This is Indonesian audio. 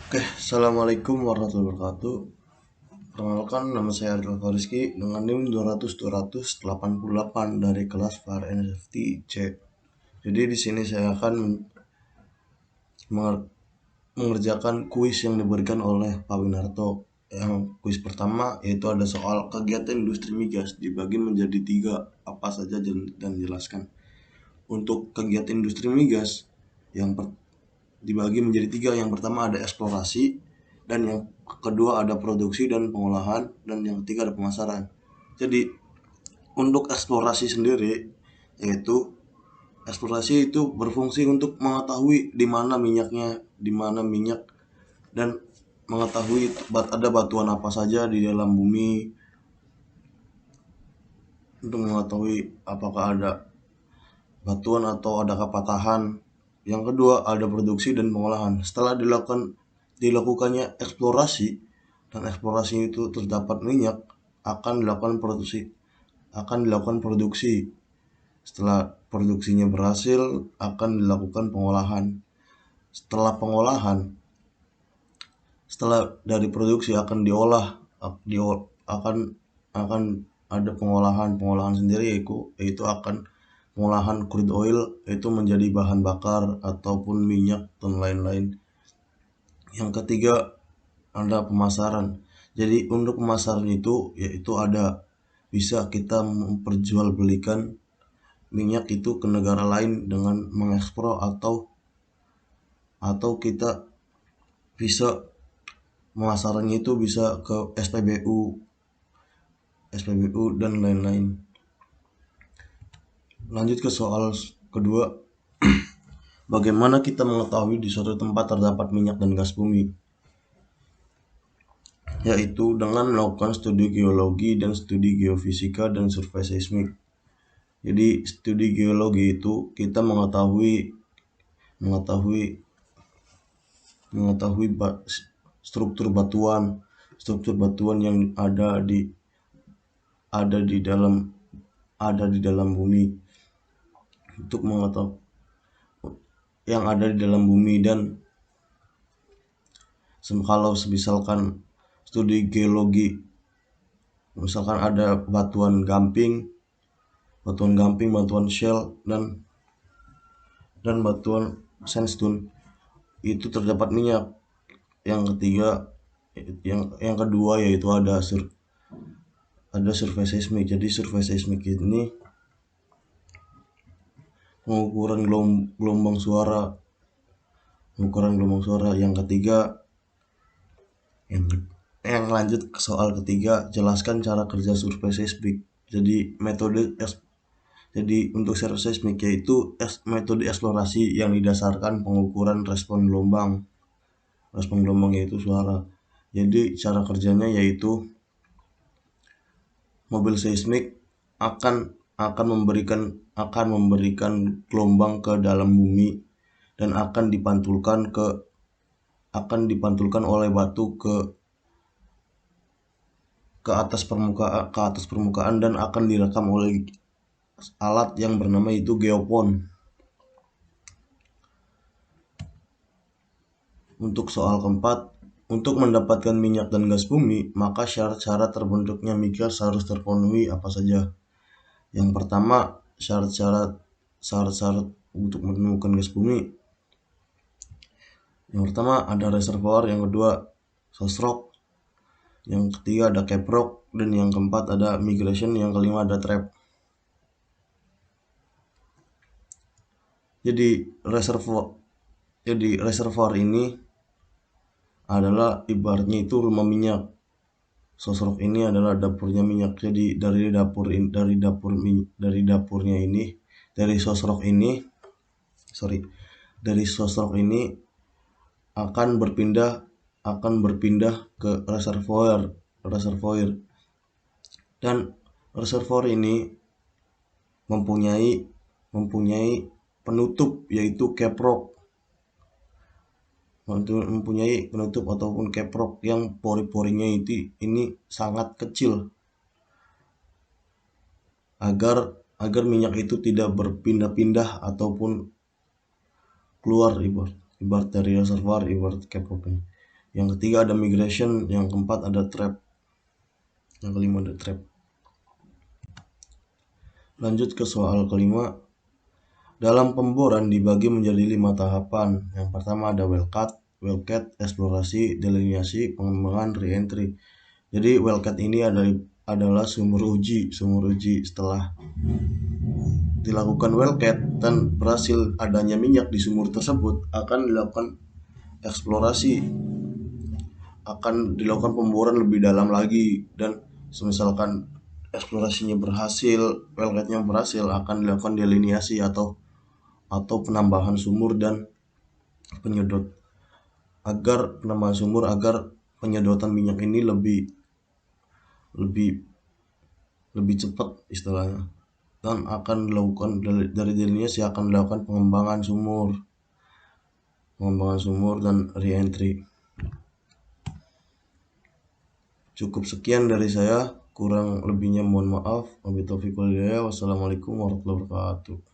Oke, assalamualaikum warahmatullahi wabarakatuh. Perkenalkan, nama saya Adil Fariski dengan NIM 200-288 dari kelas VAR NFT C. Jadi di sini saya akan mengerjakan kuis yang diberikan oleh Pak Winarto. Yang kuis pertama yaitu ada soal kegiatan industri migas dibagi menjadi 3, apa saja dan jelaskan. Untuk kegiatan industri migas yang dibagi menjadi 3. Yang pertama ada eksplorasi, dan yang kedua ada produksi dan pengolahan, dan yang ketiga ada pemasaran. Jadi untuk eksplorasi sendiri, yaitu eksplorasi itu berfungsi untuk mengetahui di mana minyak, dan mengetahui ada batuan apa saja di dalam bumi, untuk mengetahui apakah ada batuan atau ada kepatahan. Yang kedua ada produksi dan pengolahan. Setelah dilakukannya eksplorasi, dan eksplorasi itu terdapat minyak, akan dilakukan produksi. Setelah produksinya berhasil, akan dilakukan pengolahan. Setelah pengolahan, setelah dari produksi akan diolah, akan ada pengolahan sendiri, yaitu akan pengolahan crude oil, yaitu menjadi bahan bakar ataupun minyak dan lain-lain. Yang ketiga ada pemasaran. Jadi untuk pemasaran itu yaitu bisa kita memperjualbelikan minyak itu ke negara lain dengan mengekspor, atau kita bisa pemasarannya itu bisa ke SPBU dan lain-lain. Lanjut ke soal kedua, bagaimana kita mengetahui di suatu tempat terdapat minyak dan gas bumi? Yaitu dengan melakukan studi geologi dan studi geofisika dan survei seismik. Jadi studi geologi itu kita mengetahui mengetahui struktur batuan yang ada di dalam bumi, untuk mengetahui yang ada di dalam bumi. Dan kalau misalkan studi geologi, misalkan ada batuan gamping, batuan shell, dan batuan sandstone, itu terdapat minyak. Yang kedua yaitu ada survei seismik. Jadi survei seismik ini pengukuran gelombang suara. Yang ketiga, yang lanjut ke soal ketiga, jelaskan cara kerja survei seismik. Jadi untuk survei seismik yaitu metode eksplorasi yang didasarkan pengukuran respon gelombang yaitu suara. Jadi cara kerjanya yaitu mobil seismik akan memberikan gelombang ke dalam bumi, dan akan dipantulkan oleh batu ke atas permukaan, dan akan direkam oleh alat yang bernama itu geopon. Untuk soal keempat, untuk mendapatkan minyak dan gas bumi, maka syarat-syarat terbentuknya migas harus terpenuhi apa saja? Yang pertama, syarat-syarat untuk menemukan gas bumi. Yang pertama ada reservoir, yang kedua sosrock, yang ketiga ada caprock, dan yang keempat ada migration, yang kelima ada trap. Jadi reservoir ini adalah ibaratnya itu rumah minyak. Sosrock ini adalah dapurnya minyak. Jadi dari sosrock ini akan berpindah ke reservoir, dan reservoir ini mempunyai penutup yaitu caprock, ataupun caprock yang pori-porinya ini sangat kecil, agar minyak itu tidak berpindah-pindah ataupun keluar ibarat dari reservoir, ibarat caprock ini. Yang ketiga ada migration, yang keempat ada trap, yang kelima ada trap. Lanjut ke soal kelima. Dalam pemboran dibagi menjadi 5 tahapan. Yang pertama ada wellcat, eksplorasi, delineasi, pengembangan, reentry. Jadi wellcat ini adalah sumur uji. Setelah dilakukan wellcat dan berhasil adanya minyak di sumur tersebut, akan dilakukan eksplorasi, akan dilakukan pemboran lebih dalam lagi, dan misalkan eksplorasinya berhasil, wellcatnya berhasil, akan dilakukan delineasi atau penambahan sumur dan penyedot agar penyedotan minyak ini lebih lebih cepat istilahnya, dan akan dilakukan dari delineasi akan dilakukan pengembangan sumur dan reentry. Cukup sekian dari saya, kurang lebihnya mohon maaf. Wabillahi taufiq wal hidayah. Wassalamualaikum warahmatullahi wabarakatuh.